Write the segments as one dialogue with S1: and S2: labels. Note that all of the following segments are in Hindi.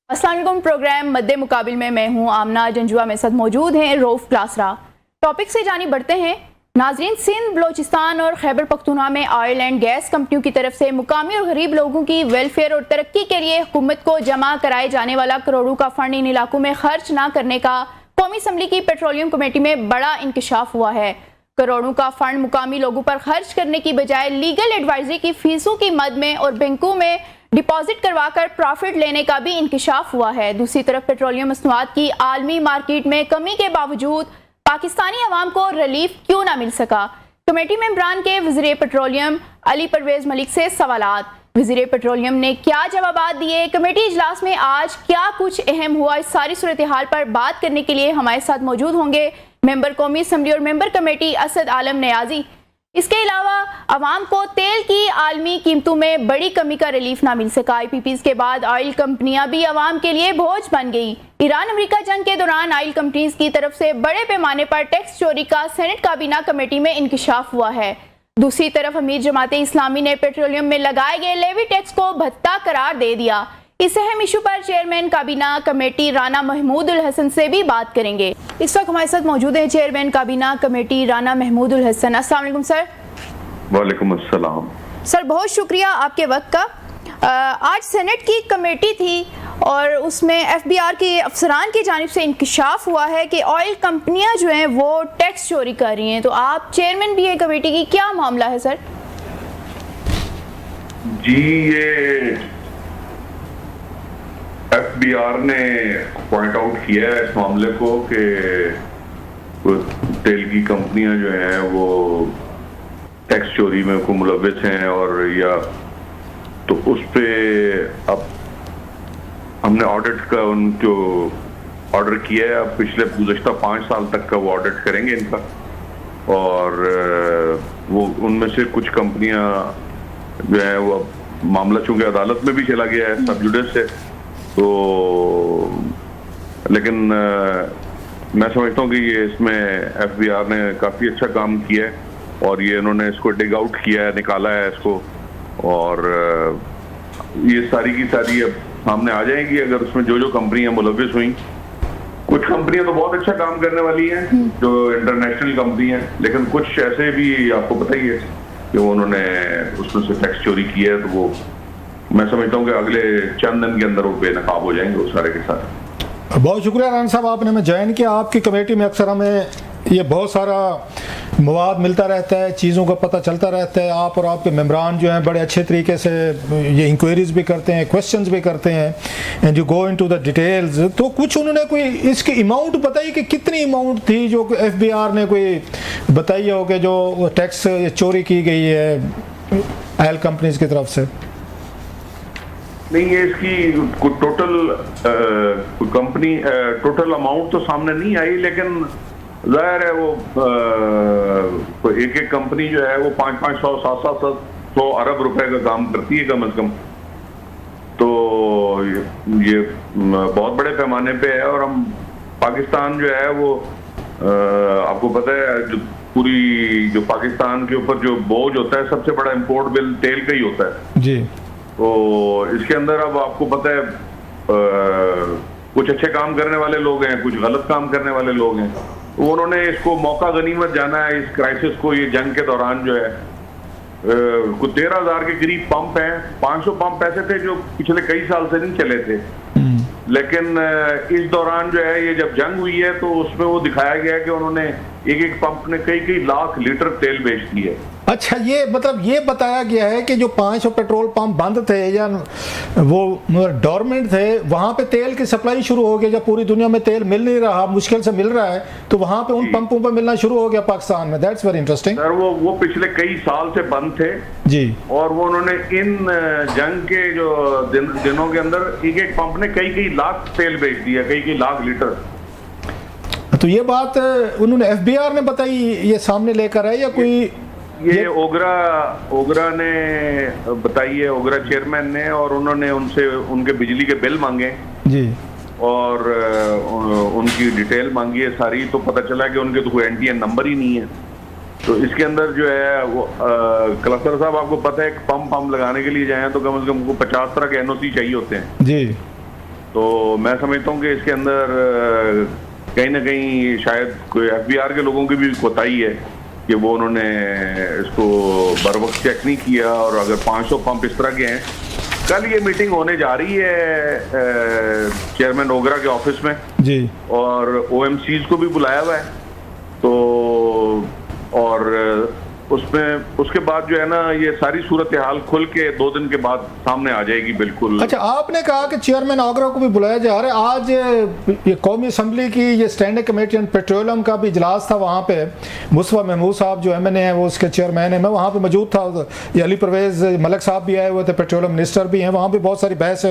S1: अस्सलाम वालेकुम। प्रोग्राम मद्दे मुकाबिल में मैं हूं आमना जंजुआ, में साथ मौजूद हैं रऊफ क्लासरा। टॉपिक से जानी बढ़ते हैं नाजरीन। सिंध, बलोचिस्तान और खैबर पख्तूनख्वा में ऑयल एंड गैस कंपनियों की तरफ से मुकामी और गरीब लोगों की वेलफेयर और तरक्की के लिए हुकूमत को जमा कराए जाने वाला करोड़ों का फंड इन इलाकों में खर्च न करने का कौमी असम्बली की पेट्रोलियम कमेटी में बड़ा इंकशाफ हुआ है। करोड़ों का फंड मुकामी लोगों पर खर्च करने की बजाय लीगल एडवाइजरी की फीसों की मद में और बैंकों में डिपॉजिट करवाकर प्रॉफिट लेने का भी इंकशाफ हुआ है। दूसरी तरफ पेट्रोलियम मसनूआत की आलमी मार्केट में कमी के बावजूद पाकिस्तानी अवाम को रिलीफ क्यों ना मिल सका। कमेटी मेंबरान के वज़ीर पेट्रोलियम अली परवेज मलिक से सवालात। वज़ीर पेट्रोलियम ने क्या जवाबात दिए, कमेटी इजलास में आज क्या कुछ अहम हुआ, इस सारी सूरत हाल पर बात करने के लिए हमारे साथ मौजूद होंगे मेंबर कौमी असम्बली और मेंबर कमेटी असद आलम नियाजी। इसके अलावा अवाम को तेल की आलमी कीमतों में बड़ी कमी का रिलीफ ना मिल सका। IPPs के बाद ऑयल कंपनियां भी अवाम के लिए बोझ बन गई। ईरान अमेरिका जंग के दौरान ऑयल कंपनीज की तरफ से बड़े पैमाने पर टैक्स चोरी का सेनेट काबीना कमेटी में इंकशाफ हुआ है। दूसरी तरफ अमीर जमाते इस्लामी ने पेट्रोलियम में लगाए गए लेवी टैक्स को भत्ता करार दे दिया। इस अहम इशू पर चेयरमैन काबीना कमेटी राना महमूद उल हसन से भी बात करेंगे। इस वक्त हमारे साथ मौजूद हैं चेयरमैन काबीना कमेटी राना महमूद उल हसन। अस्सलाम वालेकुम सर।
S2: वालेकुम अस्सलाम।
S1: सर बहुत शुक्रिया आपके वक्त का। आज सेनेट की कमेटी थी और उसमें FBR के अफसरान की जानिब से इंकशाफ हुआ है कि ऑयल कंपनियां जो हैं वो टैक्स चोरी कर रही हैं। तो आप चेयरमैन भी हैं कमेटी की, क्या मामला है सर?
S2: जी, ये FBR ने पॉइंट आउट किया है इस मामले को कि तेल की कंपनियां जो हैं वो टैक्स चोरी में को मुलव्विस हैं, और या तो उस पे अब हमने ऑडिट का उनको ऑर्डर किया है। अब पिछले गुज़श्ता 5 साल तक का वो ऑडिट करेंगे इनका, और वो उनमें से कुछ कंपनियां जो है वो मामला चूंकि अदालत में भी चला गया है सब जुडिस से, तो लेकिन मैं समझता हूँ कि ये इसमें FBR ने काफ़ी अच्छा काम किया है, और ये इन्होंने इसको डिग आउट किया है, निकाला है इसको, और ये सारी की सारी अब सामने आ जाएगी अगर उसमें जो जो कंपनियां मुलव्विस हुई। कुछ कंपनियां तो बहुत अच्छा काम करने वाली हैं जो इंटरनेशनल कंपनी हैं, लेकिन कुछ ऐसे भी आपको पता ही है कि उन्होंने उसमें से टैक्स चोरी किया है, तो वो मैं समझता हूँ कि अगले चंद दिन के अंदर वो बेनकाब हो जाएंगे वो सारे के सारे।
S3: बहुत शुक्रिया राना साहब, आपने हमें ज्वाइन किया। आपकी कमेटी में अक्सर हमें ये बहुत सारा मवाद मिलता रहता है, चीज़ों का पता चलता रहता है। आप और आपके मेम्बरान जो हैं बड़े अच्छे तरीके से ये इंक्वायरीज भी करते हैं, क्वेश्चंस भी करते हैं, and you go into the details. तो कुछ उन्होंने कोई इसकी अमाउंट बताई कि कितनी अमाउंट थी जो FBR ने कोई बताई हो कि जो टैक्स चोरी की गई है ऑयल कंपनीज की तरफ से?
S2: नहीं, ये इसकी टोटल अमाउंट तो सामने नहीं आई, लेकिन जाहिर है वो एक एक कंपनी जो है वो 500-500, 700 अरब रुपए का काम करती है कम से कम। तो ये बहुत बड़े पैमाने पे है, और हम पाकिस्तान जो है वो आपको पता है जो पूरी जो पाकिस्तान के ऊपर जो बोझ होता है, सबसे बड़ा इंपोर्ट बिल तेल का ही होता है
S3: जी।
S2: तो इसके अंदर अब आपको पता है कुछ अच्छे काम करने वाले लोग हैं, कुछ गलत काम करने वाले लोग हैं। तो उन्होंने इसको मौका गनीमत जाना है इस क्राइसिस को। ये जंग के दौरान जो है कुछ 13,000 के करीब पंप हैं। 500 पंप ऐसे थे जो पिछले कई साल से नहीं चले थे, लेकिन इस दौरान जो है ये जब जंग हुई है तो उसमें वो दिखाया गया कि उन्होंने एक एक पंप ने कई लाख लीटर तेल बेच दिए।
S3: अच्छा, ये मतलब ये बताया गया है कि जो 500 पेट्रोल पंप बंद थे या वो डोरमेंट थे, वहाँ पे तेल की सप्लाई शुरू हो गई। जब पूरी दुनिया में तेल मिल नहीं रहा, मुश्किल से मिल रहा है, तो वहाँ पे उन पंपों पे मिलना शुरू हो गया पाकिस्तान में। That's very interesting
S2: sir. वो पिछले कई साल से बंद थे
S3: जी,
S2: और वो उन्होंने इन जंग के जो दिनों के अंदर एक एक पंप ने कई लाख तेल बेच दिया, कई लाख लीटर।
S3: तो ये बात उन्होंने FBR ने बताई, ये सामने लेकर आए या कोई?
S2: ये ओगरा ने बताई है, ओगरा चेयरमैन ने, और उन्होंने उनसे उनके बिजली के बिल मांगे
S3: जी,
S2: और उनकी डिटेल मांगी है सारी। तो पता चला कि उनके तो कोई NTN नंबर ही नहीं है। तो इसके अंदर जो है वो क्लस्टर साहब, आपको पता है एक पंप हम लगाने के लिए जाए तो कम से कम 50 तरह के NOC चाहिए होते हैं
S3: जी।
S2: तो मैं समझता हूँ कि इसके अंदर कहीं ना कहीं शायद कोई FBR के लोगों की भी कोताही है कि वो उन्होंने इसको बर वक्त चेक नहीं किया। और अगर 500 पंप इस तरह के हैं, कल ये मीटिंग होने जा रही है चेयरमैन ओगरा के ऑफिस में
S3: जी,
S2: और OMCs को भी बुलाया हुआ है। तो और उसमें उसके बाद जो है ना, ये सारी सूरत हाल खुल के 2 दिन के बाद सामने आ जाएगी बिल्कुल।
S3: अच्छा, आपने कहा कि चेयरमैन आगरा को भी बुलाया जा रहा है। आज ये कौमी असम्बली की ये स्टैंडिंग कमेटी ऑन पेट्रोलियम का भी इजलास था, वहाँ पे मुस्तफा महमूद साहब जो MNA हैं वो उसके चेयरमैन है, मैं वहाँ पे मौजूद था। ये अली परवेज़ मलिक साहब भी आए हुए थे, पेट्रोलियम मिनिस्टर भी हैं, वहाँ पे बहुत सारी बहस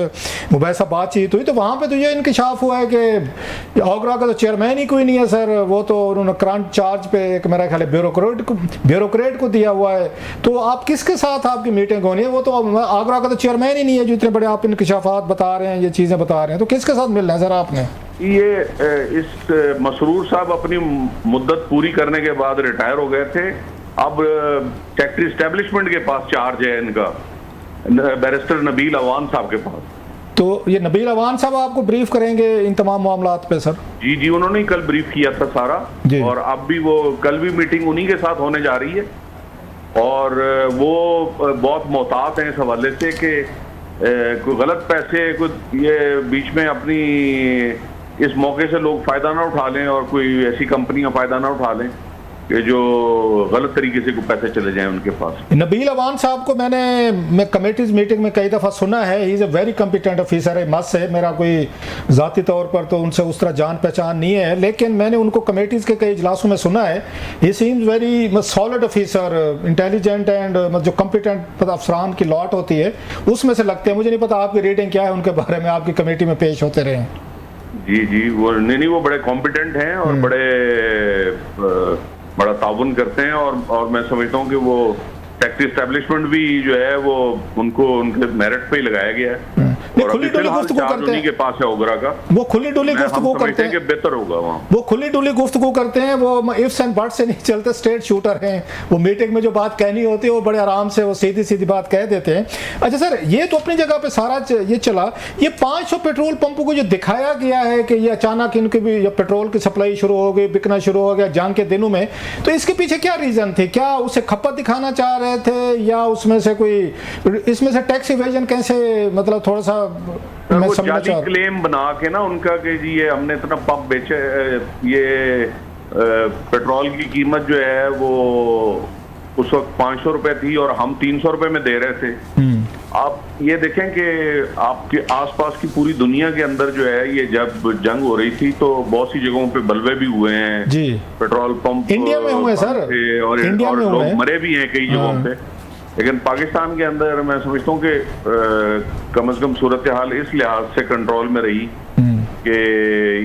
S3: मुबैसा बातचीत हुई। तो वहाँ पर तो ये इंकशाफ हुआ है कि आगरा का तो चेयरमैन ही कोई नहीं है सर, वो तो उन्होंने करंट चार्ज पे एक मेरा ख्याल है ब्यूरोक्रेट को दिया हुआ है। तो आप किसके साथ आपकी मीटिंग होनी है? वो तो आगरा का तो चेयरमैन ही नहीं है, जो इतने बड़े आप इंकशाफात बता रहे हैं, ये चीज़ें बता रहे हैं, तो किसके साथ मिलना है सर आपने?
S2: ये इस मसरूर साहब अपनी मुद्दत पूरी करने के बाद रिटायर हो गए थे। अब सेक्रेटरी एस्टेब्लिशमेंट के पास चार्ज है इनका, बैरिस्टर नबील अवान साहब के पास।
S3: तो ये नबील अवान साहब आपको ब्रीफ करेंगे इन तमाम मामलात पे सर?
S2: जी, उन्होंने ही कल ब्रीफ किया था सारा, और अब भी वो कल भी मीटिंग उन्हीं के साथ होने जा रही है। और वो बहुत मोहतात हैं इस हवाले से कि कोई गलत पैसे कोई ये बीच में अपनी इस मौके से लोग फ़ायदा ना उठा लें और कोई ऐसी कंपनियां फ़ायदा ना उठा लें कि जो गलत तरीके से पैसे चले जाएं उनके पास।
S3: नबील अवान साहब को मैं कमेटीज मीटिंग में कई दफ़ा सुना है, he is a very competent officer है, मस्त है, मेरा कोई ज़ाती तौर पर तो उनसे उस तरह जान पहचान नहीं है, लेकिन मैंने उनको कमेटीज़ के कई इजलासों में सुना है। ही seems very solid officer, intelligent and जो कॉम्पिटेंट अफसरान की लॉट होती है उसमें से लगते हैं। मुझे नहीं पता आपकी रेटिंग क्या है उनके बारे में, आपकी कमेटी में पेश होते रहे।
S2: जी, वो नहीं, वो बड़े कॉम्पिटेंट हैं और बड़ा ताउन करते हैं। और मैं समझता हूँ कि वो सेक्रेटरी एस्टेब्लिशमेंट भी जो है वो उनको उनके मेरिट पे ही लगाया गया है। और
S3: खुली डुली गुफ्तगू करते हैं,
S2: के पास है ओगरा का,
S3: वो खुली डुली गुफ्तगू करते हैं,
S2: बेहतर होगा वहाँ।
S3: वो खुली डुली गुफ्तगू करते हैं, वो इफ्स एंड बट्स से नहीं चलते, स्ट्रेट शूटर हैं। वो मीटिंग में जो बात कहनी होती है वो बड़े आराम से वो सीधी सीधी बात कह देते हैं। अच्छा सर, ये तो अपनी जगह पे सारा ये चला, ये 500 पेट्रोल पंपों को जो दिखाया गया है कि ये अचानक इनकी भी पेट्रोल की सप्लाई शुरू हो गई, बिकना शुरू हो गया जंग के दिनों में, तो इसके पीछे क्या रीजन थे? क्या उसे खपत दिखाना चाह रहे थे, या उसमें से कोई इसमें से टैक्स इवेजन कैसे, मतलब थोड़ा सा
S2: वो जाली क्लेम बना के ना उनका कि जी ये हमने इतना पंप बेचे, ये पेट्रोल की कीमत जो है वो उस वक्त 500 रुपए थी और हम 300 रुपए में दे रहे थे। आप ये देखें कि आपके आसपास की पूरी दुनिया के अंदर जो है, ये जब जंग हो रही थी तो बहुत सी जगहों पे बलवे भी हुए हैं जी, पेट्रोल पंप
S3: इंडिया में हुए सर,
S2: और लोग मरे भी हैं कई जगहों पे। लेकिन पाकिस्तान के अंदर मैं समझता हूँ कि कम से कम सूरत हाल इस लिहाज से कंट्रोल में रही कि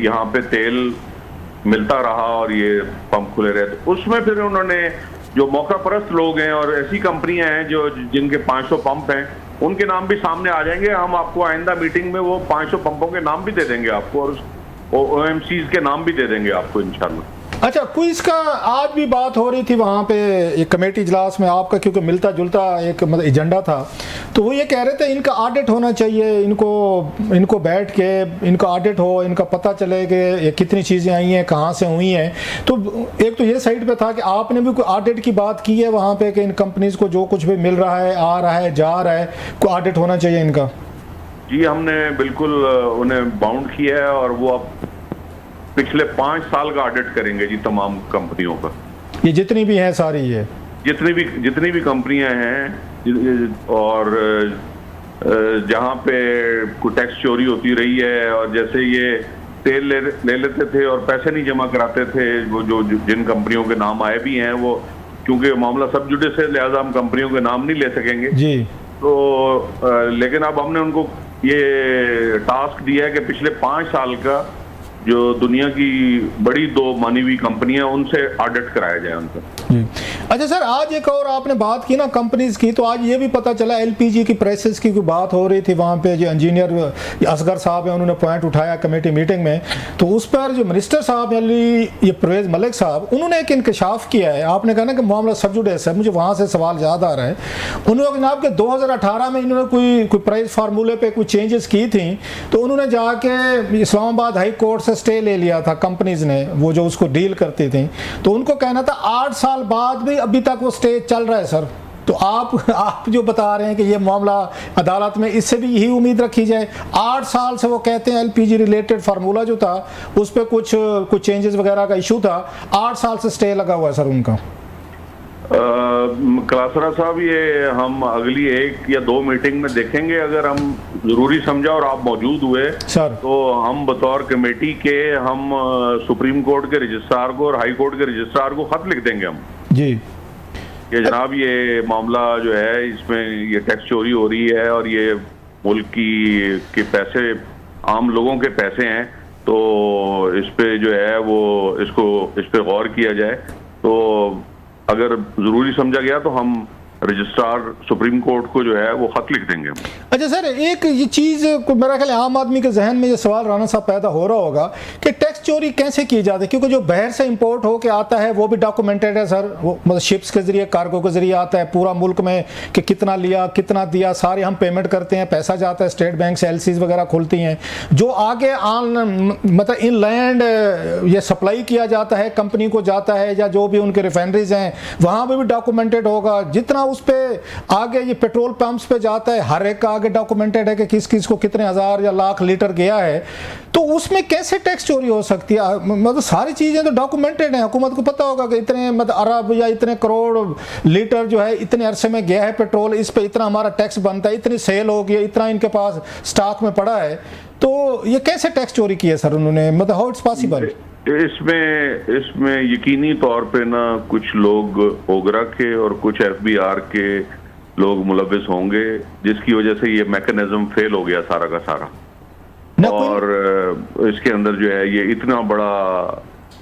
S2: यहाँ पे तेल मिलता रहा और ये पंप खुले रहे। तो उसमें फिर उन्होंने जो मौका परस्त लोग हैं और ऐसी कंपनियां हैं जो जिनके 500 पंप हैं, उनके नाम भी सामने आ जाएंगे। हम आपको आइंदा मीटिंग में वो 500 पंपों के नाम भी दे देंगे आपको, और OMCs के नाम भी दे देंगे आपको इंशाल्लाह।
S3: अच्छा, कोई इसका आज भी बात हो रही थी वहाँ पे एक कमेटी इजलास में आपका, क्योंकि मिलता जुलता एक मतलब एजेंडा था, तो वो ये कह रहे थे इनका ऑडिट होना चाहिए, इनको बैठ के इनका ऑडिट हो, इनका पता चले कि ये कितनी चीज़ें आई हैं, कहाँ से हुई हैं। तो एक तो ये साइड पे था कि आपने भी कोई ऑडिट की बात की है वहाँ पे कि इन कंपनीज को जो कुछ भी मिल रहा है, आ रहा है, जा रहा है, कोई ऑडिट होना चाहिए इनका?
S2: जी, हमने बिल्कुल उन्हें बाउंड किया है और वो अब पिछले 5 साल का ऑडिट करेंगे जी तमाम कंपनियों का।
S3: ये जितनी भी हैं सारी, ये
S2: जितनी भी कंपनियां हैं, और जहां पे कोई टैक्स चोरी होती रही है, और जैसे ये तेल ले लेते थे और पैसे नहीं जमा कराते थे, वो जो जिन कंपनियों के नाम आए भी हैं, वो क्योंकि मामला सब जुडिस है लिहाजा हम कंपनियों के नाम नहीं ले सकेंगे जी। तो लेकिन अब हमने उनको ये टास्क दिया है कि पिछले 5 साल का जो दुनिया की बड़ी 2 मानी हुई कंपनियां, उनसे ऑडिट कराया जाए उनका।
S3: अच्छा अच्छा सर, आज एक और आपने बात की ना कंपनीज की, तो आज ये भी पता चला एलपीजी की प्राइसेस की कोई बात हो रही थी वहाँ पे, जो इंजीनियर असगर साहब है उन्होंने पॉइंट उठाया कमेटी मीटिंग में, तो उस पर जो मिनिस्टर साहब ये परवेज मलिक साहब उन्होंने एक इंकशाफ किया है। आपने कहा ना कि मामला सब जुडिस है, मुझे वहाँ से सवाल याद आ रहा है। उन्होंने जनाब के 2018 में इन्होंने कोई प्राइस फार्मूले पे कुछ चेंजेस की थी, तो उन्होंने जाके इस्लामाबाद हाई कोर्ट से स्टे ले लिया था कंपनीज ने, वो जो उसको डील करती थी, तो उनको कहना था 8 साल बाद भी अभी तक वो स्टे चल रहा है सर। तो आप जो बता रहे हैं कि ये मामला अदालत में, इससे भी यही उम्मीद रखी जाए। 8 साल से वो कहते हैं एलपीजी रिलेटेड फार्मूला जो था उस पर कुछ चेंजेस वगैरह का इशू था, 8 साल से स्टे लगा हुआ है सर उनका।
S2: कलासरा साहब, ये हम अगली 1 या 2 मीटिंग में देखेंगे, अगर हम जरूरी समझा और आप मौजूद हुए
S3: सर,
S2: तो हम बतौर कमेटी के हम सुप्रीम कोर्ट के रजिस्ट्रार को और हाई कोर्ट के रजिस्ट्रार को खत लिख देंगे हम
S3: जी
S2: कि जनाब ये मामला जो है, इसमें ये टैक्स चोरी हो रही है और ये मुल्क के पैसे, आम लोगों के पैसे हैं, तो इस पे जो है वो इस पे गौर किया जाए। तो अगर जरूरी समझा गया तो हम रजिस्ट्रार सुप्रीम कोर्ट को जो है वो खत लिख देंगे।
S3: अच्छा सर, एक ये चीज़ को मेरा ख्याल आम आदमी के जहन में ये सवाल राना साहब पैदा हो रहा होगा कि टैक्स चोरी कैसे की जाती है, क्योंकि जो बाहर से इंपोर्ट होके आता है वो भी डॉक्यूमेंटेड है सर, वो मतलब शिप्स के जरिए, कार्गो के जरिए आता है पूरा मुल्क में कि कितना लिया कितना दिया, सारे हम पेमेंट करते हैं, पैसा जाता है स्टेट बैंक से, एलसीज वगैरह खुलती हैं, जो आगे मतलब इन लैंड ये सप्लाई किया जाता है कंपनी को जाता है, या जो भी उनके रिफाइनरीज हैं वहाँ पर भी डॉक्यूमेंटेड होगा। जितना उस पे आगे ये पेट्रोल पंप्स पे जाता है, हर एक का आगे डॉक्यूमेंटेड है कि किस किस को कितने हजार या लाख लीटर गया है, तो उसमें कैसे टैक्स चोरी हो सकती है? मतलब सारी चीजें तो डॉक्यूमेंटेड हैं, हुकूमत को पता होगा कि इतने मतलब अरब या इतने करोड़ लीटर जो है इतने अरसे में गया है पेट्रोल, इस पे इतना हमारा टैक्स बनता है, इतनी सेल हो गई, इतना इनके पास स्टॉक में पड़ा है, तो ये कैसे टैक्स चोरी किया सर उन्होंने, मतलब हाउ इट्स पॉसिबल?
S2: इसमें यकीनी तौर पे ना कुछ लोग ओगरा के और कुछ एफबीआर के लोग मुलविस होंगे, जिसकी वजह से ये मैकेनिज्म फेल हो गया सारा का सारा, और इसके अंदर जो है ये इतना बड़ा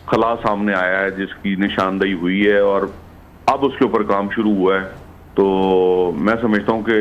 S2: खला सामने आया है जिसकी निशानदेही हुई है और अब उसके ऊपर काम शुरू हुआ है। तो मैं समझता हूँ कि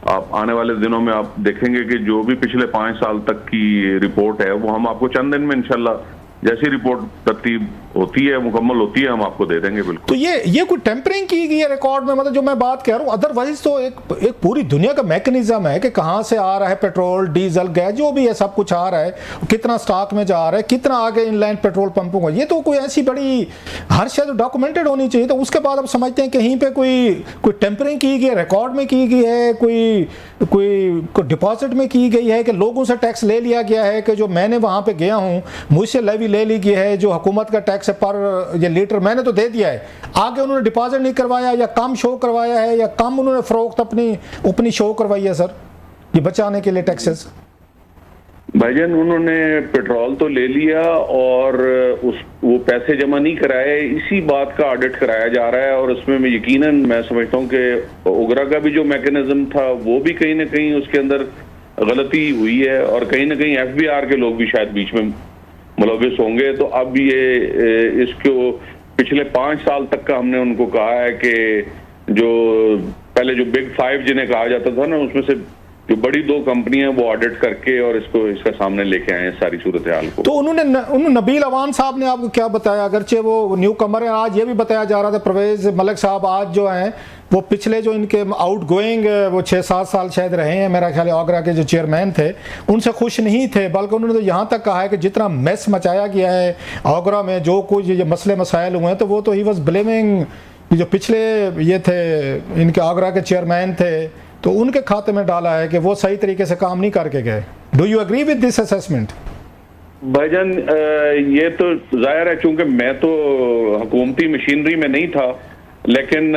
S2: आप आने वाले दिनों में आप देखेंगे कि जो भी पिछले 5 साल तक की रिपोर्ट है वो हम आपको चंद दिन में इंशाल्लाह जैसी रिपोर्ट तरतीब होती है, मुकम्मल होती है, हम आपको दे देंगे बिल्कुल।
S3: तो ये कोई टेम्परिंग की गई है रिकॉर्ड में, मतलब जो मैं बात कह रहा हूँ, अदरवाइज तो एक पूरी दुनिया का मैकेनिज्म है कि कहाँ से आ रहा है पेट्रोल, डीजल, गैस, जो भी है सब कुछ आ रहा है, कितना स्टॉक में जा रहा है, कितना आगे इनलाइन पेट्रोल पंपों का, ये तो कोई ऐसी बड़ी हर शायद डॉक्यूमेंटेड होनी चाहिए। तो उसके बाद आप समझते हैं कहीं पे कोई टेम्परिंग की गई है, रिकॉर्ड में की गई है, कोई डिपॉजिट में की गई है, कि लोगों से टैक्स ले लिया गया है, कि जो मैंने वहाँ पे गया हूँ मुझसे लेवी ले ली गई है, जो हुकूमत का टैक्स है पर ये लीटर मैंने तो दे दिया है, आगे उन्होंने डिपॉजिट नहीं करवाया या कम शो करवाया है या कम उन्होंने फरोख्त अपनी शो करवाई है सर, ये बचाने के लिए टैक्सेस।
S2: भाईजान, उन्होंने पेट्रोल तो ले लिया और वो पैसे जमा नहीं कराए, इसी बात का ऑडिट कराया जा रहा है, और उसमें मैं यकीनन मैं समझता हूँ कि ओगरा का भी जो मैकेनिज्म था वो भी कहीं ना कहीं उसके अंदर गलती हुई है, और कहीं ना कहीं एफबीआर के लोग भी शायद बीच में मुलविस होंगे। तो अब ये इसको पिछले 5 साल तक का हमने उनको कहा है कि जो पहले जो बिग 5 जिन्हें कहा जाता था ना, उसमें से जो बड़ी 2 कंपनियां वो ऑडिट करके और इसका सामने लेके आए हैं सारी सूरत हाल को।
S3: तो उन्होंने नबील अवान साहब ने आपको क्या बताया, अगरचे वो न्यू कमर है, आज ये भी बताया जा रहा था परवेज मलिक साहब आज जो हैं वो पिछले जो इनके आउट गोइंग वो 6-7 साल शायद रहे हैं, मेरा ख्याल है आगरा के जो चेयरमैन थे उनसे खुश नहीं थे, बल्कि उन्होंने तो यहाँ तक कहा है कि जितना मेस मचाया गया है आगरा में, जो कुछ ये मसले मसाइल हुए हैं, तो वो तो ही वॉज ब्लेमिंग जो पिछले ये थे इनके आगरा के चेयरमैन थे, तो उनके खाते में डाला है कि वो सही तरीके से काम नहीं करके गए। Do you agree with this assessment?
S2: भाईजान, ये तो जाहिर है, चूंकि मैं तो हुकूमती मशीनरी में नहीं था, लेकिन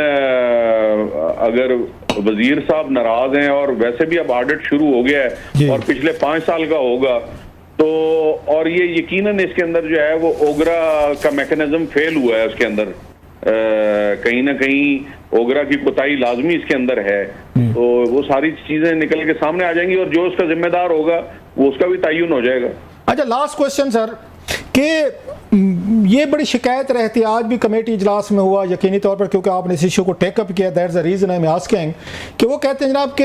S2: अगर वजीर साहब नाराज हैं और वैसे भी अब ऑडिट शुरू हो गया है और पिछले 5 साल का होगा, तो और ये यकीनन इसके अंदर जो है वो ओगरा का मैकेनिज्म फेल हुआ है, उसके अंदर कहीं ना कहीं ओगरा की कोताही लाजमी इसके अंदर है, तो वो सारी चीजें निकल के सामने आ जाएंगी और जो उसका जिम्मेदार होगा वो उसका भी तयन हो जाएगा।
S3: अच्छा, लास्ट क्वेश्चन सर, कि ये बड़ी शिकायत रहती है, आज भी कमेटी इजलास में हुआ यकीनी तौर पर, क्योंकि आपने इस इशू को टेकअप किया, that's the reason I am asking, कि वो कहते हैं जनाब कि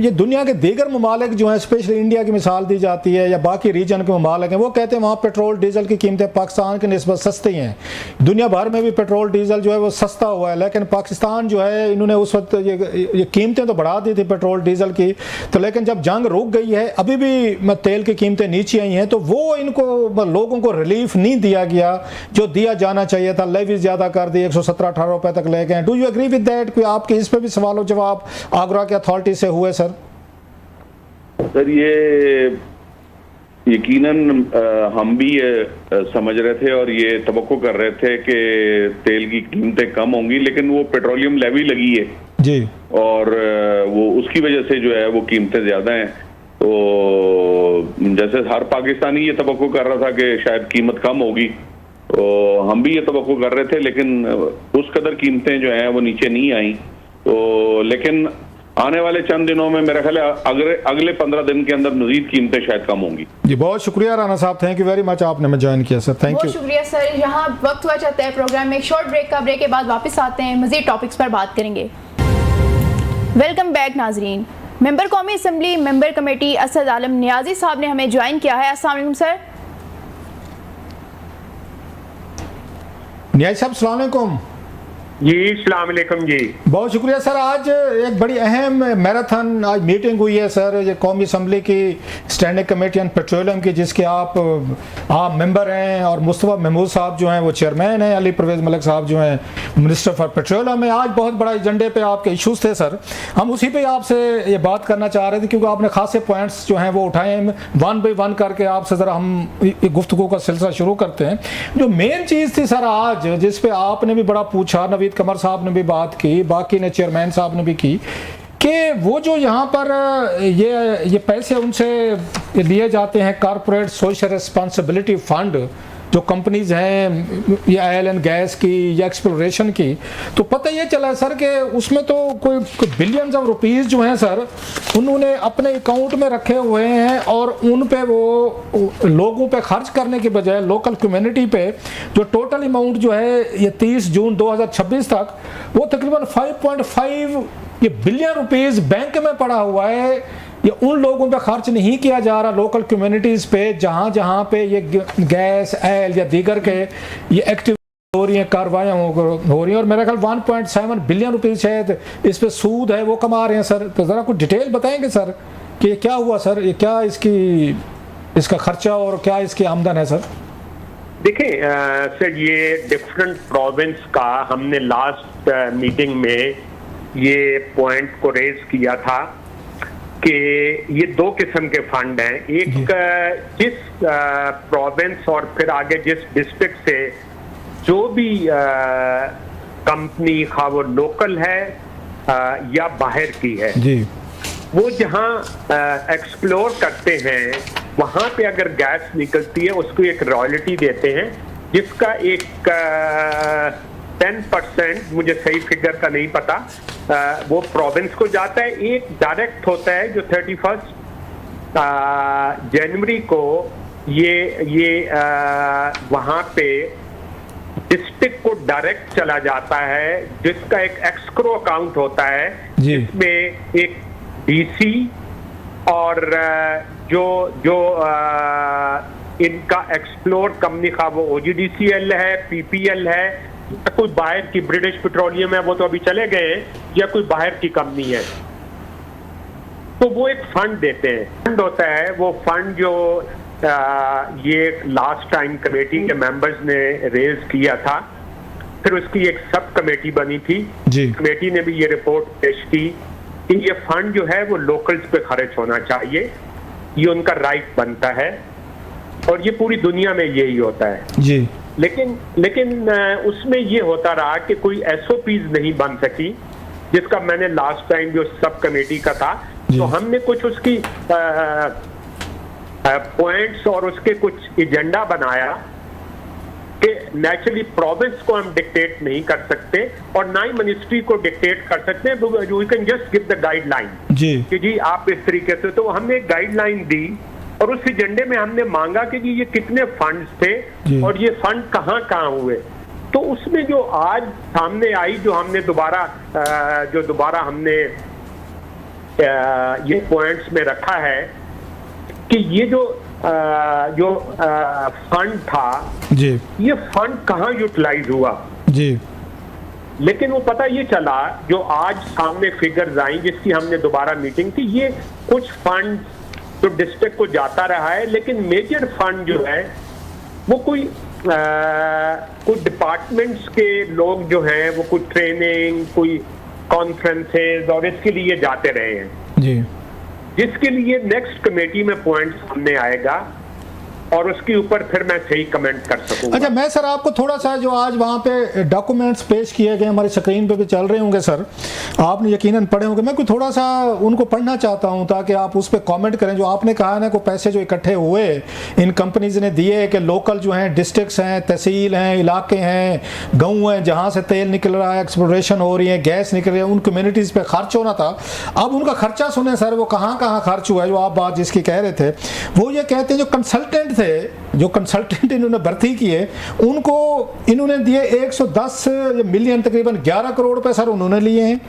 S3: ये दुनिया के दीगर ममालिक जो हैं, स्पेशली इंडिया की मिसाल दी जाती है या बाकी रीजन के ममालिक हैं, वो कहते हैं वहाँ पेट्रोल डीजल की कीमतें पाकिस्तान की निस्बत सस्ती हैं। दुनिया भर में भी पेट्रोल डीजल जो है वो सस्ता हुआ है, लेकिन पाकिस्तान जो है इन्होंने उस वक्त ये कीमतें तो बढ़ा दी थी पेट्रोल डीजल की, तो लेकिन जब जंग रुक गई है, अभी भी तेल की कीमतें नीचे आई हैं, तो वो इनको लोगों को रिलीफ नहीं दिया गया जो दिया जाना चाहिए था। लेवी ज़्यादा कर दी, 117-18 रुपए तक ले गए। Do you agree with that? कोई आपके इस पे भी सवाल जवाब आगरा के अथॉरिटी से हुए सर?
S2: सर ये यकीनन हम भी ये समझ रहे थे और ये तवक्को कर रहे थे कि तेल की कीमतें कम होंगी, लेकिन वो पेट्रोलियम लेवी लगी है
S3: जी, और
S2: वो उसकी वजह से जो है वो कीमतें ज्यादा हैं। तो जैसे हर पाकिस्तानी ये तवक्को कर रहा था कि शायद कीमत कम होगी, तो हम भी ये तवक्को कर रहे थे, लेकिन उस कदर कीमतें जो हैं वो नीचे नहीं आई। तो लेकिन आने वाले चंद दिनों में मेरा ख्याल है अगले 15 दिन के अंदर मजीद कीमतें शायद कम होंगी।
S3: जी बहुत शुक्रिया राना साहब, थैंक यू वेरी मच, आपने हमें ज्वाइन किया सर, थैंक यू।
S1: बहुत शुक्रिया सर। यहाँ वक्त हुआ चाहता है प्रोग्राम में एक शॉर्ट ब्रेक का, ब्रेक के बाद वापस आते हैं, मजीद टॉपिक्स पर बात करेंगे। वेलकम बैक नाजरीन। मेंबर कौमी असम्बली मेंबर कमेटी असद आलम नियाजी साहब ने हमें ज्वाइन किया है। अस्सलाम वालेकुम सर।
S3: नियाजी साहब अस्सलाम वालेकुम।
S4: जी अस्सलाम वालेकुम जी।
S3: बहुत शुक्रिया सर। आज एक बड़ी अहम मैराथन आज मीटिंग हुई है सर, ये कौमी असम्बली की स्टैंडिंग कमेटी ऑन पेट्रोलियम की, जिसके आप मेंबर हैं और मुस्तफ़ा महमूद साहब जो हैं वो चेयरमैन हैं, अली परवेज़ मलिक साहब जो हैं मिनिस्टर फॉर पेट्रोलियम में। आज बहुत बड़ा एजेंडे पे आपके इशूज़ थे सर, हम उसी पे आपसे ये बात करना चाह रहे थे, क्योंकि आपने खासे पॉइंट्स जो हैं वो उठाए हैं। वन बाई वन करके आपसे ज़रा हम गुफ्तगू का सिलसिला शुरू करते हैं। जो मेन चीज़ थी सर आज, जिस पे आपने भी बड़ा पूछा, नवीद कमर साहब ने भी बात की, बाकी ने चेयरमैन साहब ने भी की, कि वो जो यहाँ पर ये पैसे उनसे लिए जाते हैं कॉर्पोरेट सोशल रिस्पॉन्सिबिलिटी फंड, जो कंपनीज हैं ये ऑयल एंड गैस की या एक्सप्लोरेशन की, तो पता ये चला है सर कि उसमें तो कोई बिलियंस ऑफ रुपीस जो हैं सर उन्होंने अपने अकाउंट में रखे हुए हैं, और उन पे वो लोगों पे खर्च करने के बजाय लोकल कम्युनिटी पे जो टोटल अमाउंट जो है ये 30 जून 2026 तक वो तकरीबन 5.5 ये बिलियन रुपीस बैंक में पड़ा हुआ है। ये उन लोगों पे खर्च नहीं किया जा रहा, लोकल कम्युनिटीज़ पे, जहाँ पे ये गैस ऑयल या दीगर के ये एक्टिविटी हो रही हैं, कार्रवाइयाँ हो रही हैं, और मेरा ख्याल 1.7 बिलियन रुपीस शायद इस पे सूद है वो कमा रहे हैं सर। तो ज़रा कुछ डिटेल बताएंगे सर कि ये क्या हुआ सर, ये क्या इसका खर्चा और क्या इसकी आमदन है सर?
S4: देखिए सर, ये डिफरेंट प्रोविंस का हमने लास्ट मीटिंग में ये पॉइंट को रेज किया था कि ये दो किस्म के फंड हैं। एक जिस प्रोविंस और फिर आगे जिस डिस्ट्रिक्ट से जो भी कंपनी खा वो लोकल है या बाहर की है
S3: जी,
S4: वो जहाँ एक्सप्लोर करते हैं वहाँ पे अगर गैस निकलती है उसको एक रॉयल्टी देते हैं, जिसका एक 10%, मुझे सही फिगर का नहीं पता, वो प्रोविंस को जाता है। एक डायरेक्ट होता है जो 31 जनवरी को ये वहाँ पे डिस्ट्रिक्ट को डायरेक्ट चला जाता है, जिसका एक एक्सक्रो अकाउंट होता है, जिसमें एक डीसी और जो इनका एक्सप्लोर कंपनी का वो OGDCL है, PPL है, कोई बाहर की ब्रिटिश पेट्रोलियम है वो तो अभी चले गए हैं, या कोई बाहर की कंपनी है, तो वो एक फंड देते हैं। फंड होता है वो फंड जो ये लास्ट टाइम कमेटी के मेंबर्स ने रेज किया था, फिर उसकी एक सब कमेटी बनी थी, कमेटी ने भी ये रिपोर्ट पेश की कि ये फंड जो है वो लोकल्स पे खर्च होना चाहिए, ये उनका राइट बनता है, और ये पूरी दुनिया में यही होता है
S3: जी।
S4: लेकिन उसमें ये होता रहा कि कोई SOPs नहीं बन सकी, जिसका मैंने लास्ट टाइम जो सब कमेटी का था, तो हमने कुछ उसकी पॉइंट्स और उसके कुछ एजेंडा बनाया कि नेचुरली प्रोविंस को हम डिक्टेट नहीं कर सकते और ना ही मिनिस्ट्री को डिक्टेट कर सकते हैं, we can just give the guideline कि जी आप इस तरीके से। तो हमने एक गाइडलाइन दी और उस एजेंडे में हमने मांगा कि जी ये कितने फंड्स थे
S3: जी।
S4: और ये फंड कहाँ कहाँ हुए। तो उसमें जो आज सामने आई, जो हमने दोबारा हमने ये पॉइंट्स में रखा है कि ये जो फंड था
S3: जी
S4: ये फंड कहाँ यूटिलाइज हुआ।
S3: जी
S4: लेकिन वो पता ये चला, जो आज सामने फिगर्स आई जिसकी हमने दोबारा मीटिंग थी, ये कुछ फंड तो डिस्ट्रिक्ट को जाता रहा है, लेकिन मेजर फंड जो है वो कोई डिपार्टमेंट्स के लोग जो हैं वो कुछ ट्रेनिंग, कोई कॉन्फ्रेंसेस और इसके लिए जाते रहे हैं,
S3: जी
S4: जिसके लिए नेक्स्ट कमेटी में पॉइंट सामने आएगा और उसके ऊपर फिर मैं सही कमेंट कर सकूंगा।
S3: अच्छा, मैं सर आपको थोड़ा सा जो आज वहाँ पे डॉक्यूमेंट्स पेश किए गए हमारी स्क्रीन पे भी चल रहे होंगे सर, आपने यकीनन पढ़े होंगे, मैं कोई थोड़ा सा उनको पढ़ना चाहता हूँ ताकि आप उस पर कमेंट करें। जो आपने कहा ना, को पैसे जो इकट्ठे हुए इन कंपनीज ने दिए कि लोकल जो हैं डिस्ट्रिक्ट्स हैं, तहसील हैं, इलाके हैं, गाँव हैं, जहाँ से तेल निकल रहा है, एक्सप्लोरेशन हो रही है, गैस निकल रही है, उन कम्युनिटीज़ पर खर्च होना था। अब उनका खर्चा सुने सर, वो कहाँ कहाँ खर्च हुआ है, जो आप बात जिसकी कह रहे थे। वो ये कहते हैं जो कंसल्टेंट इन्होंने भर्ती किए उनको इन्होंने दिए 110 मिलियन, तकरीबन 11 करोड़ रुपए सर उन्होंने लिए हैं।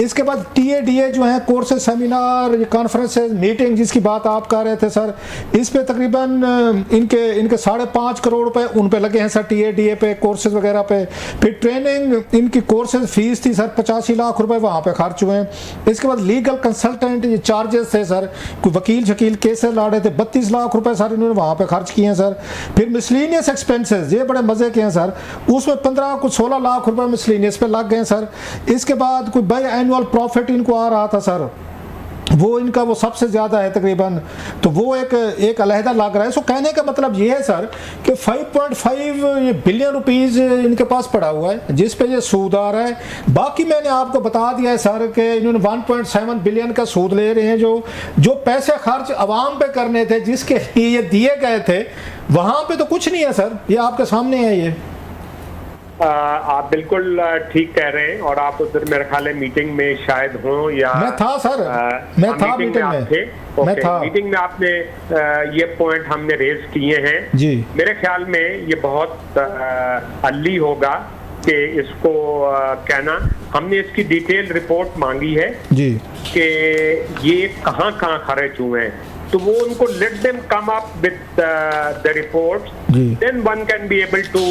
S3: इसके बाद TADA जो है, कोर्सेज, सेमिनार, कॉन्फ्रेंसेज, मीटिंग जिसकी बात आप कर रहे थे सर, इस पे तकरीबन इनके 5.5 करोड़ रुपए उन पे लगे हैं सर, TADA पे, कोर्सेज वगैरह पे। फिर ट्रेनिंग, इनकी कोर्सेज फीस थी सर 85 लाख रुपए वहाँ पे खर्च हुए हैं। इसके बाद लीगल कंसल्टेंट चार्जेस थे सर, कोई वकील शकील केसेस लड़ रहे थे, 32 लाख रुपए सर इन्होंने वहाँ पे खर्च किए हैं सर। फिर मिसलीनियस एक्सपेंसेस, ये बड़े मजे के हैं सर, उसमें 16 लाख रुपए मिसलीनियस पे लग गए सर। इसके बाद कोई बाई एनुअल प्रॉफिट इनको आ रहा था सर, वो इनका वो सबसे ज़्यादा है तकरीबन, तो वो एक अलहदा लग रहा है। सो कहने का मतलब ये है सर कि 5.5 बिलियन रुपीज़ इनके पास पड़ा हुआ है जिस पे ये सूद आ रहा है। बाकी मैंने आपको बता दिया है सर कि इन्होंने 1.7 बिलियन का सूद ले रहे हैं, जो पैसे खर्च आवाम पे करने थे, जिसके लिए ये दिए गए थे, वहाँ पे तो कुछ नहीं है सर, ये आपके सामने है। ये
S4: आप बिल्कुल ठीक कह रहे हैं, और आप उधर मेरे ख्याल है मीटिंग में शायद हो, या
S3: मैं था सर, मैं था मीटिंग में,
S4: आप थे।
S3: मैं था
S4: मीटिंग में आपने ये पॉइंट हमने रेज किए हैं
S3: जी।
S4: मेरे ख्याल में ये बहुत अर्ली होगा कि इसको कहना। हमने इसकी डिटेल रिपोर्ट मांगी है
S3: जी
S4: कि ये कहाँ कहाँ खर्च हुए हैं, तो वो उनको let them come up with the reports, then one can be able to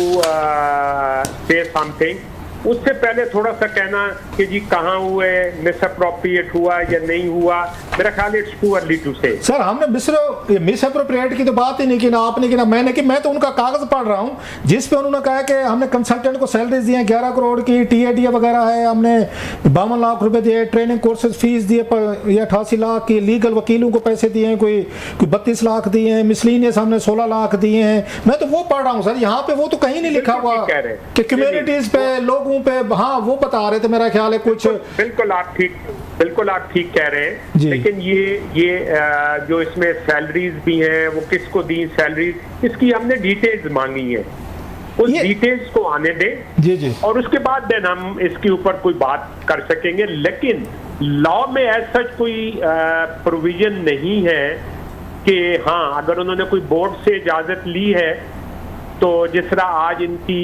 S4: say something. उससे पहले थोड़ा सा कहना कि जी कहाँ हुए, मिसअप्रोप्रिएट हुआ या नहीं हुआ, मेरा ख्याल इट्स टू अर्ली टू से।
S3: सर हमने मिसअप्रोप्रिएट की तो बात ही नहीं की ना आपने की ना मैंने की। मैं तो उनका कागज पढ़ रहा हूँ जिस पे उन्होंने कहा कि हमने कंसल्टेंट को सैलरीज दी हैं 11 करोड़ की, TADA वगैरह है, हमने 52 लाख रुपए दिए, ट्रेनिंग कोर्सेज फीस दिए 88 लाख की, लीगल वकीलों को पैसे दिए हैं कोई 32 लाख दिए हैं, मिसलीनियस हमने 16 लाख दिए हैं। मैं तो वो पढ़ रहा हूँ सर, यहाँ पे वो तो कहीं नहीं लिखा हुआ कि कम्युनिटीज पे, लोगों पे, हाँ वो बता रहे थे मेरा ख्याल है कुछ।
S4: बिल्कुल आप ठीक कह रहे हैं, लेकिन ये जो इसमें सैलरीज भी हैं, वो किसको दी सैलरीज, इसकी हमने डिटेल्स मांगी है, उस डिटेल्स को आने दें
S3: जी, और
S4: उसके बाद देन हम इसके ऊपर कोई बात कर सकेंगे। लेकिन लॉ में ऐसा सच कोई प्रोविजन नहीं है कि हाँ अगर उन्होंने कोई बोर्ड से इजाजत ली है, तो जिस तरह आज इनकी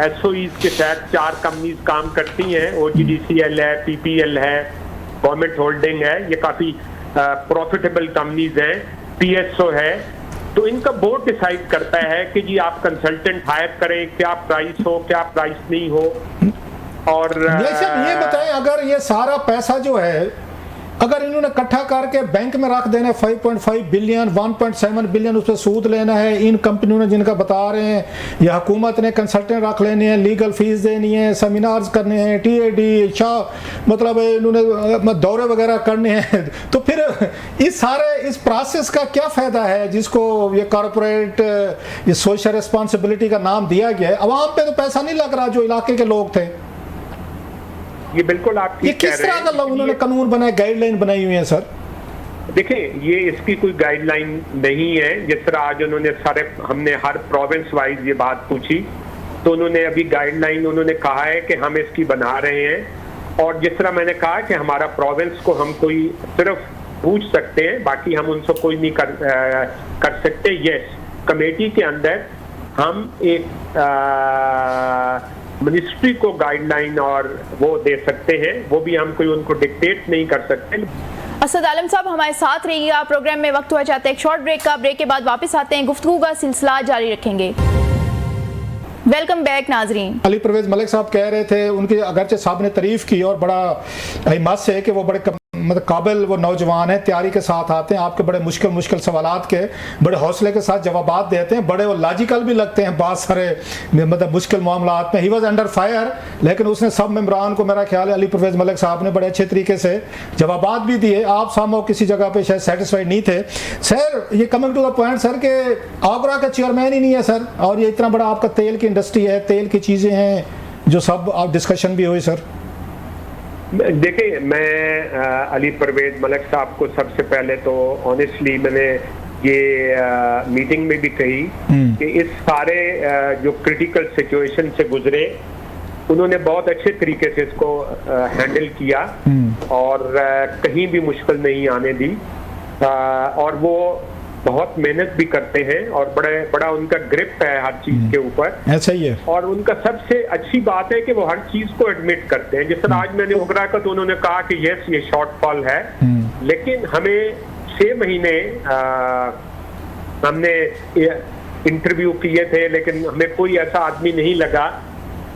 S4: SOEs के तहत 4 कंपनीज काम करती हैं, OGDCL है, PPL है, गवर्नमेंट होल्डिंग है, ये काफी प्रॉफिटेबल कंपनीज हैं, PSO है, तो इनका बोर्ड डिसाइड करता है कि जी आप कंसल्टेंट हायर करें, क्या प्राइस हो, क्या प्राइस नहीं हो। और
S3: ये बताएं, अगर ये सारा पैसा जो है अगर इन्होंने इकट्ठा करके बैंक में रख देना है 5.5 बिलियन, 1.7 बिलियन उस पर सूद लेना है इन कंपनियों ने जिनका बता रहे हैं, या हुकूमत ने कंसल्टेंट रख लेने हैं, लीगल फीस देनी है, सेमिनार्स करने हैं, TAD मतलब इन्होंने दौरे वगैरह करने हैं, तो फिर इस प्रोसेस का क्या फ़ायदा है जिसको ये कॉरपोरेट, ये सोशल रिस्पॉन्सिबिलिटी का नाम दिया गया है। अवाम पे तो पैसा नहीं लग रहा जो इलाके के लोग थे।
S4: ये बिल्कुल आप
S3: ये किस तरह का उन्होंने कानून बनाए, गाइडलाइन बनाई हुई है सर?
S4: देखिए, ये इसकी कोई गाइडलाइन नहीं है। जिस तरह आज उन्होंने हमने हर प्रोविंस वाइज ये बात पूछी, तो उन्होंने अभी गाइडलाइन उन्होंने कहा है कि हम इसकी बना रहे हैं, और जिस तरह मैंने कहा कि हमारा प्रोविंस को हम कोई सिर्फ पूछ सकते हैं, बाकी हम उनसे कोई नहीं कर सकते। यस, कमेटी के अंदर हम एक मिनिस्ट्री को गाइडलाइन और वो दे सकते हैं, वो भी हम कोई उनको डिक्टेट नहीं कर सकते।
S1: असद आलम साहब हमारे साथ रहिएगा। प्रोग्राम में वक्त हुआ चाहते हैं एक शॉर्ट ब्रेक का। ब्रेक के बाद वापस आते हैं, गुफ्तगू का सिलसिला जारी रखेंगे। वेलकम बैक नाजरीन।
S3: अली परवेज मलिक साहब कह रहे थे, उनकी अगरचे साहब ने तारीफ की और बड़ा हिम्मत से कि वो बड़े मतलब काबिल वो नौजवान हैं, तैयारी के साथ आते हैं, आपके बड़े मुश्किल सवालात के बड़े हौसले के साथ जवाबात देते हैं, बड़े वो लॉजिकल भी लगते हैं बहुत सारे मतलब मुश्किल मामलात में। ही वॉज अंडर फायर, लेकिन उसने सब मेम्बरान को, मेरा ख्याल है अली परवेज मलिक साहब ने बड़े अच्छे तरीके से जवाबात भी दिए। आप सामो किसी जगह पे शायद सेटिस्फाइड नहीं थे सर। ये coming to the point sir के आगरा का चेयरमैन ही नहीं है सर, और ये इतना बड़ा आपका तेल की इंडस्ट्री है, तेल की चीज़ें हैं जो सब आप डिस्कशन भी हुई सर।
S4: देखिए, मैं अली परवेज मलिक साहब को सबसे पहले तो ऑनेस्टली मैंने ये मीटिंग में भी कही कि इस सारे जो क्रिटिकल सिचुएशन से गुजरे, उन्होंने बहुत अच्छे तरीके से इसको हैंडल किया और कहीं भी मुश्किल नहीं आने दी, और वो बहुत मेहनत भी करते हैं और बड़ा उनका ग्रिप है हर चीज के ऊपर।
S3: ऐसा ही है।
S4: और उनका सबसे अच्छी बात है कि वो हर चीज को एडमिट करते हैं। जैसे आज मैंने ओगरा का, तो उन्होंने कहा कि यस ये शॉर्टफॉल है, लेकिन हमें 6 महीने हमने इंटरव्यू किए थे, लेकिन हमें कोई ऐसा आदमी नहीं लगा।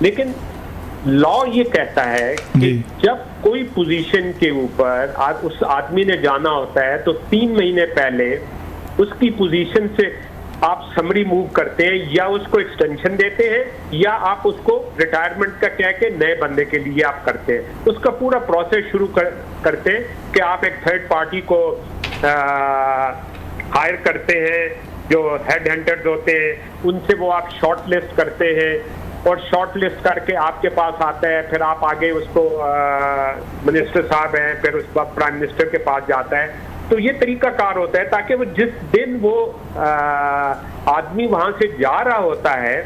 S4: लेकिन लॉ ये कहता है कि जब कोई पोजीशन के ऊपर उस आदमी ने जाना होता है तो 3 महीने पहले उसकी पोजीशन से आप समरी मूव करते हैं, या उसको एक्सटेंशन देते हैं, या आप उसको रिटायरमेंट का कह के नए बंदे के लिए आप करते हैं। उसका पूरा प्रोसेस शुरू करते हैं कि आप एक थर्ड पार्टी को हायर करते हैं, जो हेड हंटर्स होते हैं, उनसे वो आप शॉर्ट लिस्ट करते हैं, और शॉर्ट लिस्ट करके आपके पास आता है, फिर आप आगे उसको मिनिस्टर साहब हैं, फिर उसके बाद प्राइम मिनिस्टर के पास जाता है। तो ये तरीका कार होता है ताकि वो जिस दिन वो आदमी वहां से जा रहा होता है,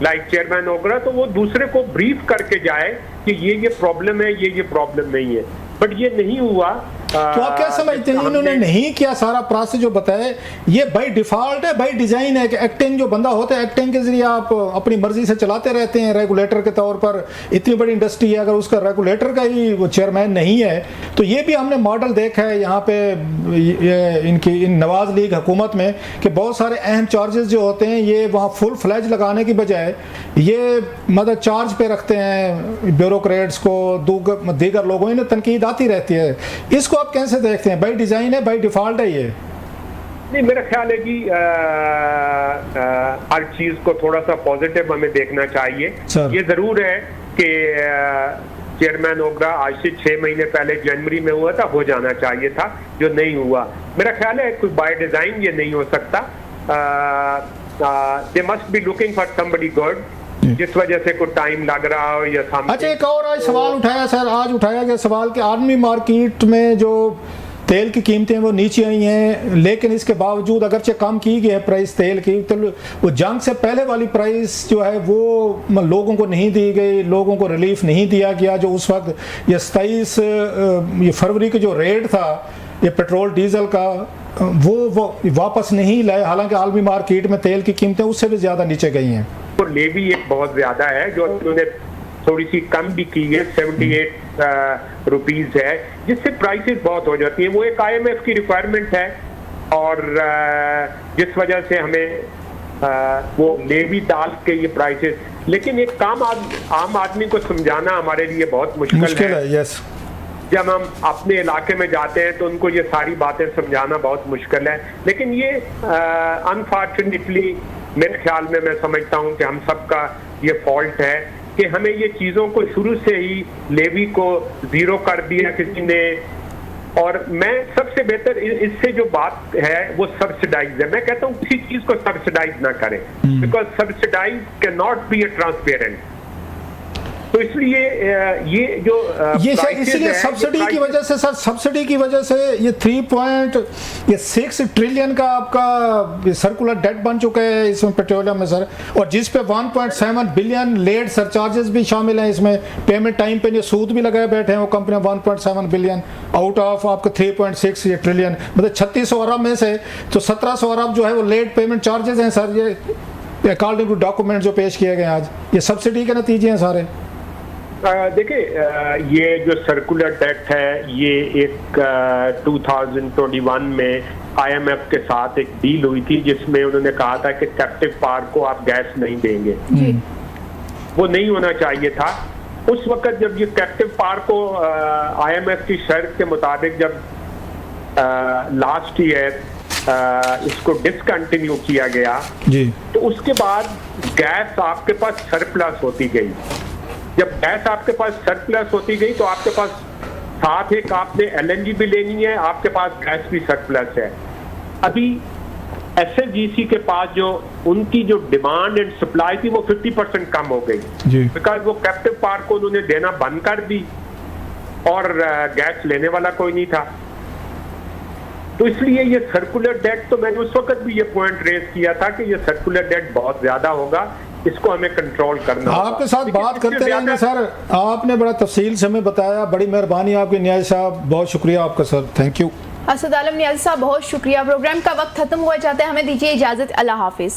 S4: लाइक चेयरमैन ओगरा, तो वो दूसरे को ब्रीफ करके जाए कि ये प्रॉब्लम है, ये प्रॉब्लम नहीं है। बट ये नहीं हुआ।
S3: तो आप क्या समझते हैं इन्होंने नहीं किया सारा प्रोसेस जो बताया? ये बाय डिफॉल्ट है, बाय डिजाइन है कि एक्टिंग जो बंदा होता है, एक्टिंग के जरिए आप अपनी मर्जी से चलाते रहते हैं रेगुलेटर के तौर पर। इतनी बड़ी इंडस्ट्री है, अगर उसका रेगुलेटर का ही वो चेयरमैन नहीं है, तो ये भी हमने मॉडल देखा है यहाँ पे इन नवाज लीग हुकूमत में कि बहुत सारे अहम चार्जेस जो होते हैं ये वहाँ फुल फ्लैज लगाने की बजाय ये मतलब चार्ज पे रखते हैं ब्यूरोक्रेट्स को, दीगर लोगों ने तनकीद आती रहती है। इसको आप कैसे देखते हैं? बाय डिजाइन है, बाय डिफॉल्ट है ये?
S4: नहीं, मेरा ख्याल है कि हर चीज को थोड़ा सा पॉजिटिव हमें देखना चाहिए। ये जरूर है कि चेयरमैन ओगरा आज से 6 महीने पहले जनवरी में हुआ था, हो जाना चाहिए था, जो नहीं हुआ। मेरा ख्याल है कोई बाय डिजाइन ये नहीं हो सकता। They must be looking for somebody good, जिस वजह से कोई टाइम लग रहा हो या सामने।
S3: अच्छा, एक और आज सवाल उठाया सर, आज उठाया गया सवाल कि आर्मी मार्केट में जो तेल की कीमतें वो नीचे आई हैं, लेकिन इसके बावजूद अगरचे कम की गई है प्राइस तेल की, तो वो जंग से पहले वाली प्राइस जो है वो लोगों को नहीं दी गई, लोगों को रिलीफ नहीं दिया गया। जो उस वक्त ये 27 फरवरी का जो रेट था ये पेट्रोल डीजल का, वो वापस नहीं लाए, हालांकि आलमी मार्केट में तेल की कीमतें उससे भी ज़्यादा नीचे गई हैं।
S4: तो लेवी एक बहुत ज्यादा है जो उन्होंने थोड़ी सी कम भी की है, 78 रुपीज है, जिससे प्राइसेस बहुत हो जाती है। वो एक IMF की रिक्वायरमेंट है, और जिस वजह से हमें वो लेवी डाल के ये प्राइसेस, लेकिन एक आम आदमी को समझाना हमारे लिए बहुत मुश्किल है।
S3: यस,
S4: जब हम अपने इलाके में जाते हैं तो उनको ये सारी बातें समझाना बहुत मुश्किल है। लेकिन ये अनफॉर्चुनेटली मेरे ख्याल में, मैं समझता हूं कि हम सबका ये फॉल्ट है कि हमें ये चीज़ों को शुरू से ही लेवी को जीरो कर दिया किसी ने। और मैं सबसे बेहतर इससे जो बात है वो सब्सिडाइज है। मैं कहता हूँ किसी चीज़ को सब्सिडाइज ना करें, because subsidise can not be a transparent. तो इसलिए ये जो
S3: ये सर
S4: prices
S3: इसलिए
S4: हैं, ये
S3: सब्सिडी की
S4: prices-
S3: वजह से सर, सब्सिडी की वजह से ये 3.6 ट्रिलियन का आपका सर्कुलर डेट बन चुका है इसमें पेट्रोलियम में सर, और जिस पे 1.7 बिलियन लेट सरचार्जेस भी शामिल हैं इसमें, पेमेंट टाइम पे जो सूद भी लगाए बैठे हैं वो कंपनियां 1.7 बिलियन आउट ऑफ आपका 3.6 ये ट्रिलियन, मतलब 3600 अरब में से तो 1700 अरब जो है वो लेट पेमेंट चार्जेस हैं सर, ये अकॉर्डिंग टू डॉक्यूमेंट जो पेश किए गए आज, ये सब्सिडी के नतीजे हैं सारे।
S4: देखिए, ये जो सर्कुलर डेट है ये एक 2021 में IMF के साथ एक डील हुई थी जिसमें उन्होंने कहा था कि कैप्टिव पावर को आप गैस नहीं देंगे, वो नहीं होना चाहिए था। उस वक्त जब ये कैप्टिव पावर को IMF की शर्त के मुताबिक जब लास्ट ईयर इसको डिसकंटिन्यू किया गया
S3: जी,
S4: तो उसके बाद गैस आपके पास सरप्लस होती गई। जब गैस आपके पास सरप्लस होती गई तो आपके पास साथ एक आपने LNG भी लेनी है, आपके पास गैस भी सरप्लस है। अभी SFGC के पास जो उनकी जो डिमांड एंड सप्लाई थी वो 50% कम हो गई, बिकॉज वो कैप्टिव पावर को उन्होंने देना बंद कर दी और गैस लेने वाला कोई नहीं था। तो इसलिए ये सर्कुलर डेट, तो मैंने उस वक्त भी ये पॉइंट रेज किया था कि ये सर्कुलर डेट बहुत ज्यादा होगा, इसको हमें कंट्रोल करना होगा।
S3: आपके साथ बात करते रहेंगे सर, आपने बड़ा तफसील से हमें बताया, बड़ी मेहरबानी आपकी न्याज़ साहब, बहुत शुक्रिया आपका सर, थैंक यू।
S1: असद आलम न्याज़ी साहब बहुत शुक्रिया। प्रोग्राम का वक्त खत्म हुआ चाहता है, हमें दीजिए इजाज़त, अल्लाह हाफिज़।